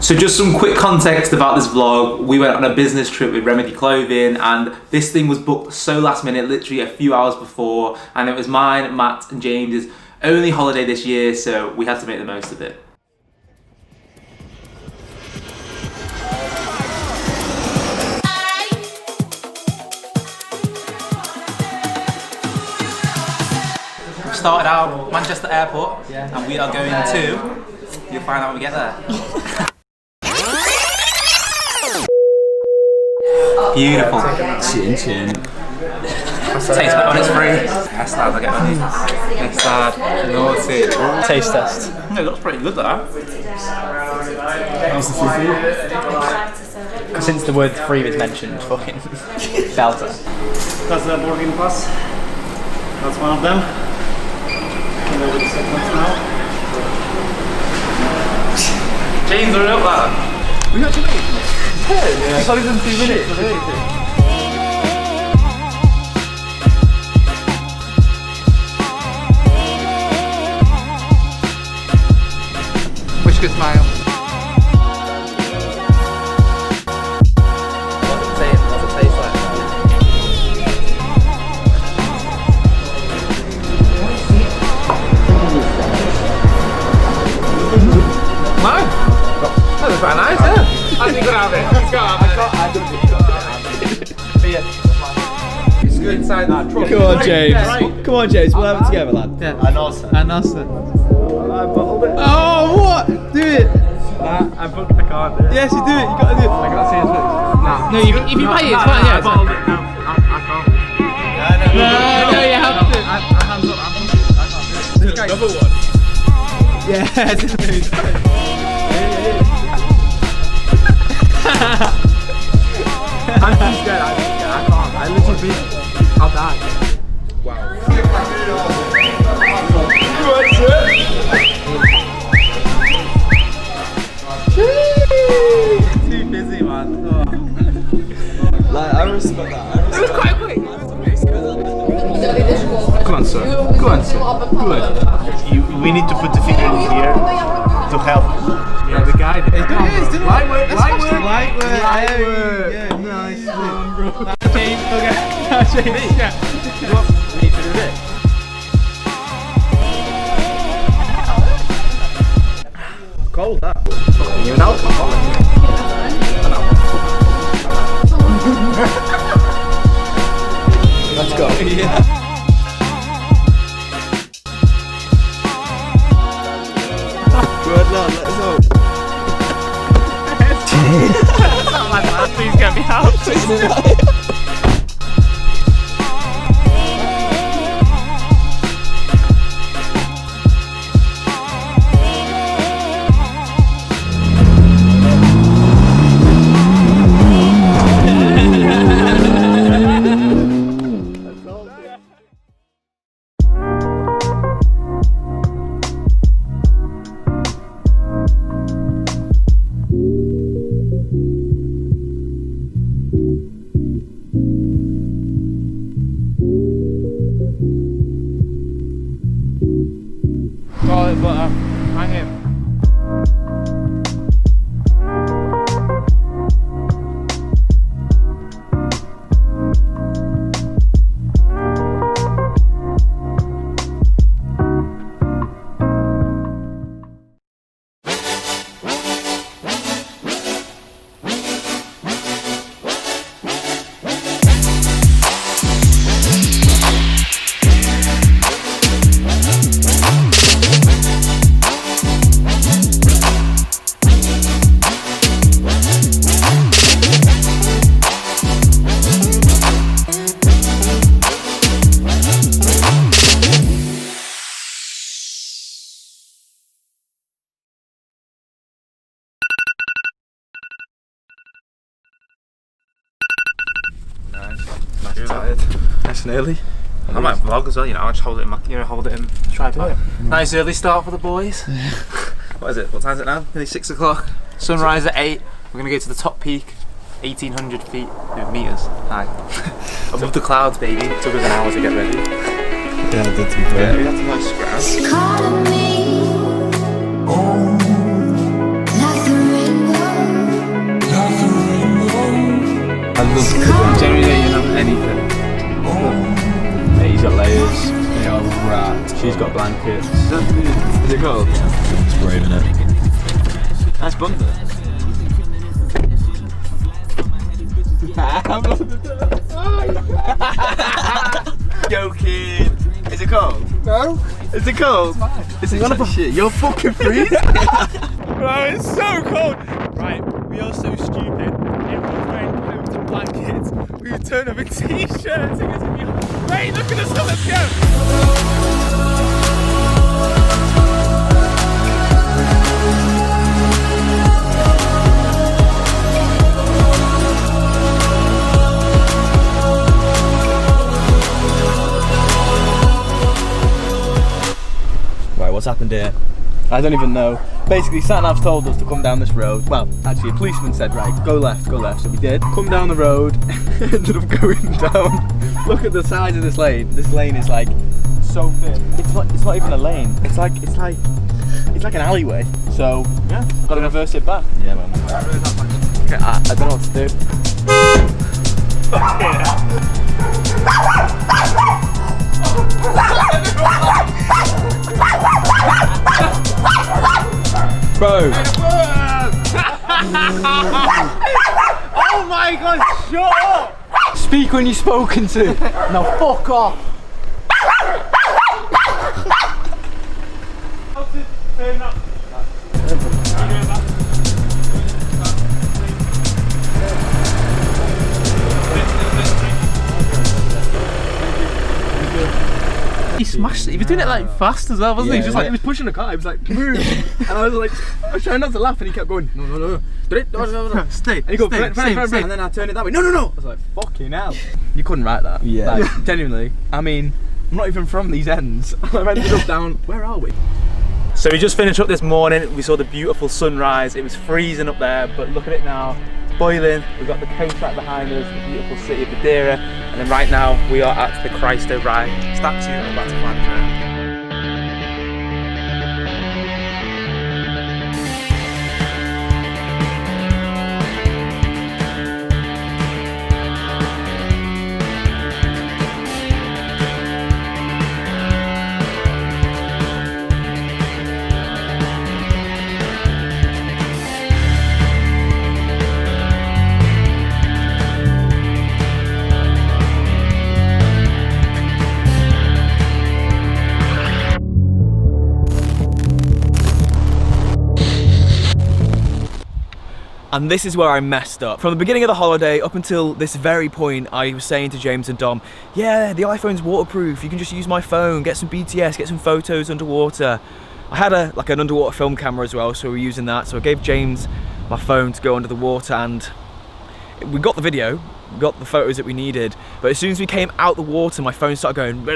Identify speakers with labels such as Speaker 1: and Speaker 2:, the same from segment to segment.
Speaker 1: So just some quick context about this vlog. We went on a business trip with RMDY Clothing and this thing was booked so last minute, literally a few hours before, and it was mine, Matt and James's only holiday this year, so we had to make the most of it. We started out Manchester Airport and we are going to, you'll find out when we get there. Beautiful.
Speaker 2: Chin chin.
Speaker 1: Taste it when it's free. Yes, lad, I get money. Yes, lad. Naughty.
Speaker 3: Taste test.
Speaker 1: No, it looks pretty good, that.
Speaker 2: How's the food?
Speaker 3: Since the word free was mentioned, fucking belter.
Speaker 4: That's the boarding pass. That's one of them. And over the second now.
Speaker 1: James, hurry up, lad.
Speaker 2: We got to wait for this. Yeah.
Speaker 3: It's not even 2 minutes.
Speaker 1: Wish good smile. What's it taste like? That was quite nice, yeah. I think you got out of it. Let's go out of it. It's good inside that truck.
Speaker 2: Come on, James. Come on, James. We'll have it together, lad.
Speaker 3: Yeah.
Speaker 4: And also.
Speaker 3: I bottled it.
Speaker 2: Oh, what? Do it.
Speaker 4: I booked the card.
Speaker 2: Yes, you do it. You gotta do it.
Speaker 4: I can't see his face.
Speaker 3: No, if you pay it, it's fine.
Speaker 4: I
Speaker 3: Yeah,
Speaker 4: bottled it. No, I can't.
Speaker 3: no, you have to.
Speaker 4: Hands up. I can't do it.
Speaker 2: Another one. Yes.
Speaker 4: I'm too scared. I can't. I literally I'll die.
Speaker 2: Wow.
Speaker 4: Too busy, man. Oh.
Speaker 2: Like, I respect that.
Speaker 4: It was quite quick.
Speaker 2: Come on, sir. Go on, sir. Good.
Speaker 4: We need to put the finger in here to help. Yeah, the guy.
Speaker 2: Light work.
Speaker 4: Yeah, nice.
Speaker 3: James, okay. James, yeah.
Speaker 4: We need to do this.
Speaker 2: Cold, that.
Speaker 4: You're an alcoholic.
Speaker 2: Let's go. Yeah. Good lad, let us out.
Speaker 3: That's not my man. Please get me out. Garlic butter, hang him.
Speaker 2: Tired. Nice and early.
Speaker 1: I might vlog as well, you know, I'll just hold it in my, hold it in the tripod. Nice early start for the boys. What is it? What time is it now? Nearly 6 o'clock. Sunrise at 8. We're going to go to the top peak, 1,800 feet, meters high. Above the clouds, baby. It took us an hour to get ready.
Speaker 2: Yeah, I did to be fair.
Speaker 1: Yeah, we had some nice grass.
Speaker 5: Calling me, like the rain. got blankets.
Speaker 2: Is it cold? It's brave, isn't it?
Speaker 5: Nice bumper.
Speaker 2: Joking. Is it cold?
Speaker 5: No.
Speaker 2: Is it cold?
Speaker 5: Is it
Speaker 2: Like shit. You're fucking freezing.
Speaker 5: Bro, it's so cold. Right, we are so stupid. Everyone's wearing coats and blankets. We turn up in t-shirts. Wait, look at us, let's go.
Speaker 2: What's happened here? I don't even know. Basically, sat-nav's told us to come down this road. Well, actually, a policeman said, right, go left, so we did. Come down the road, ended up going down. Look at the size of this lane. This lane is like so thin. It's not even a lane. It's like an alleyway. So yeah, gotta reverse it back. Yeah, man. Okay, I don't know what to do. Bro.
Speaker 5: Oh my god, shut up!
Speaker 2: Speak when you're spoken to. Now fuck off.
Speaker 5: He smashed it. He was doing it like fast as well, wasn't he? Just like
Speaker 2: he was pushing the car. He was like, move. And I was trying not to laugh, and he kept going, no.
Speaker 5: stay.
Speaker 2: And he goes,
Speaker 5: stay,
Speaker 2: and then I turned it that way. No. I was like, fucking hell. You couldn't write that.
Speaker 5: Yeah.
Speaker 2: Like, genuinely. I mean, I'm not even from these ends. I've ended up down. Where are we?
Speaker 1: So we just finished up this morning. We saw the beautiful sunrise. It was freezing up there, but look at it now, boiling. We've got the coast right behind us, the beautiful city of Madeira, and then right now we are at the Cristo Rye statue. I'm about to climb it.
Speaker 5: And this is where I messed up. From the beginning of the holiday up until this very point, I was saying to James and Dom, yeah, the iPhone's waterproof, you can just use my phone, get some BTS, get some photos underwater. I had an underwater film camera as well, so we were using that. So I gave James my phone to go under the water, and we got the video, we got the photos that we needed, but as soon as we came out the water, my phone started going,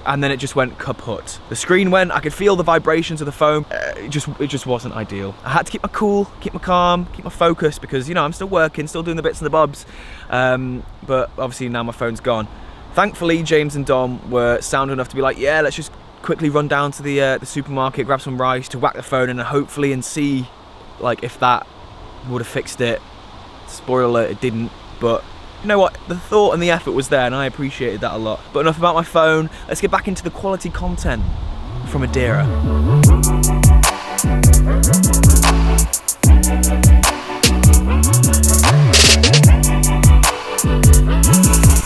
Speaker 5: and then it just went kaput. The screen went, I could feel the vibrations of the phone. It just wasn't ideal. I had to keep my cool, keep my calm, keep my focus, because, you know, I'm still working, still doing the bits and the bobs, but obviously now my phone's gone. Thankfully, James and Dom were sound enough to be like, yeah, let's just quickly run down to the supermarket, grab some rice to whack the phone in, and hopefully and see, like, if that would have fixed it. Spoiler alert, it didn't, but you know what, the thought and the effort was there, and I appreciated that a lot. But enough about my phone, let's get back into the quality content from Madeira.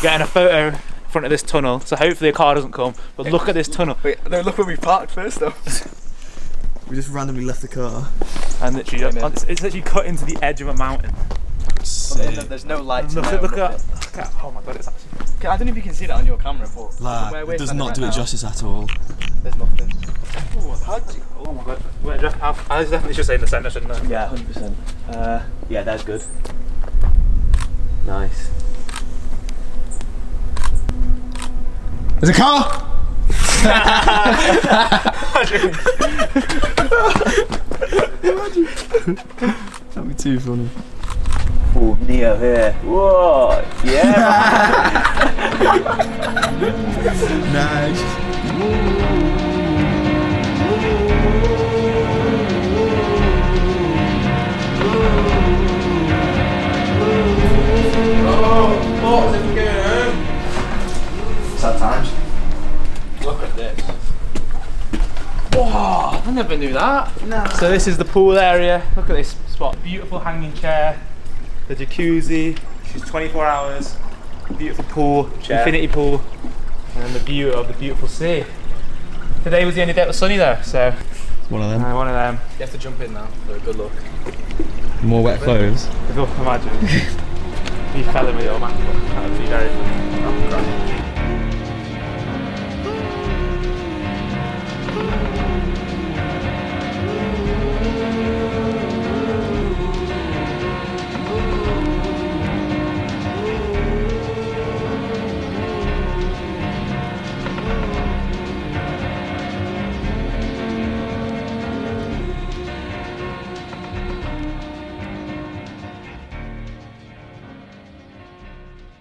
Speaker 1: Getting a photo in front of this tunnel, so hopefully a car doesn't come, but look at this tunnel.
Speaker 2: Wait, no, look where we parked first though. We just randomly left the car.
Speaker 1: And literally, it's literally cut into the edge of a mountain.
Speaker 2: There's no lights.
Speaker 1: Look at, oh my god, it's actually...
Speaker 2: I don't know if you can see that on your camera, but
Speaker 6: it does not do it justice at all.
Speaker 2: There's nothing.
Speaker 1: Oh my god, wait, I definitely should say in the centre, shouldn't I?
Speaker 5: Yeah, 100%. Yeah, that's good. Nice.
Speaker 6: There's a car! That'd be too funny.
Speaker 5: Oh, Neo here. Whoa, yeah.
Speaker 6: Nice.
Speaker 2: Sad times. Look at this.
Speaker 1: never knew that. No. So this is the pool area. Look at this spot. Beautiful hanging chair. The jacuzzi. She's 24 hours. Beautiful pool. Chair. Infinity pool. And then the view of the beautiful sea. Today was the only day it was sunny though, so.
Speaker 6: One of them.
Speaker 1: One of them.
Speaker 2: You have to jump in now for a good look.
Speaker 6: More wet clothes.
Speaker 1: Imagine. You fell in with your MacBook. That would be very funny. Oh, God.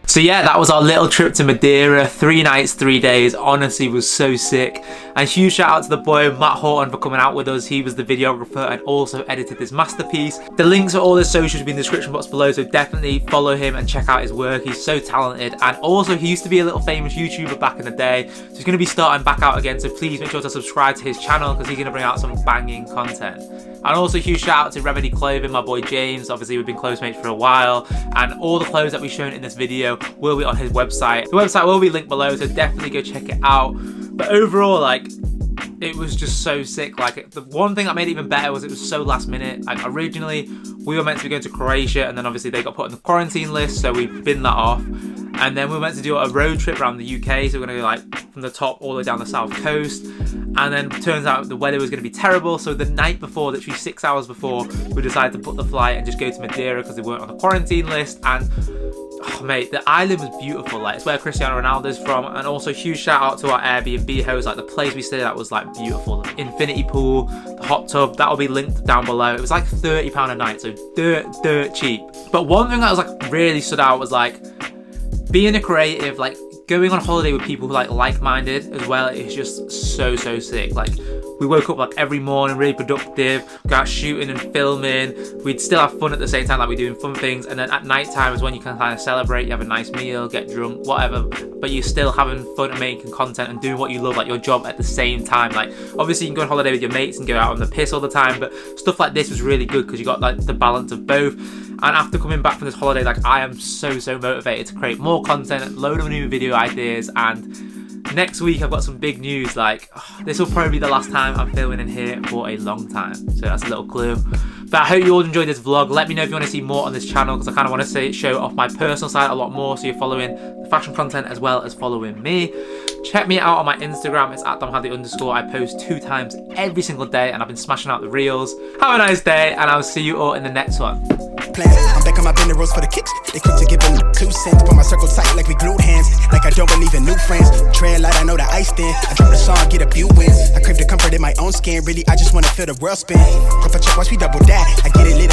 Speaker 1: So yeah, that was our little trip to Madeira. 3 nights, 3 days. Honestly, was so sick. And huge shout out to the boy Matt Houghton for coming out with us. He was the videographer and also edited this masterpiece. The links for all his socials will be in the description box below, so definitely follow him and check out his work. He's so talented, and also he used to be a little famous YouTuber back in the day, so he's going to be starting back out again. So please make sure to subscribe to his channel because he's going to bring out some banging content. And also huge shout out to RMDY Clothing, my boy James. Obviously we've been close mates for a while, and all the clothes that we've shown in this video will be on his website. The website will be linked below, so definitely go check it out. But overall, like, it was just so sick. Like, the one thing that made it even better was it was so last minute. Like, originally we were meant to be going to Croatia, and then obviously they got put on the quarantine list, so we binned that off. And then we were meant to do a road trip around the UK, so we're gonna go like from the top all the way down the south coast. And then turns out the weather was gonna be terrible, so the night before, literally 6 hours before, we decided to book the flight and just go to Madeira because they weren't on the quarantine list. And oh, mate, the island was beautiful. Like, it's where Cristiano Ronaldo's from. And also huge shout out to our Airbnb host. Like, the place we stayed at was like beautiful. The infinity pool, the hot tub, that'll be linked down below. It was like £30 a night, so dirt cheap. But one thing that was like really stood out was like being a creative, like going on holiday with people who like-minded as well. It's just so sick. Like, we woke up like every morning really productive, go out shooting and filming. We'd still have fun at the same time, like we're doing fun things. And then at night time is when you can kind of celebrate, you have a nice meal, get drunk, whatever, but you're still having fun and making content and doing what you love, like your job at the same time. Like, obviously you can go on holiday with your mates and go out on the piss all the time, but stuff like this was really good because you got like the balance of both. And after coming back from this holiday, like, I am so motivated to create more content, load of new video ideas. And next week I've got some big news. Like, this will probably be the last time I'm filming in here for a long time, so that's a little clue. But I hope you all enjoyed this vlog. Let me know if you want to see more on this channel, because I kind of want to show off my personal side a lot more, so you're following the fashion content as well as following me. Check me out on my Instagram, it's at @domhadley_. I post 2 times every single day, and I've been smashing out the reels. Have a nice day, and I'll see you all in the next one.
Speaker 7: I'm back on my bender rolls for the kicks. They quick to give them 2 cents. Put my circle tight like we glued hands. Like I don't believe in new friends. Trail light, I know the ice thin. I drop the song, get a few wins. I crave the comfort in my own skin. Really, I just wanna feel the world spin. If I check, watch me double that. I get it lit.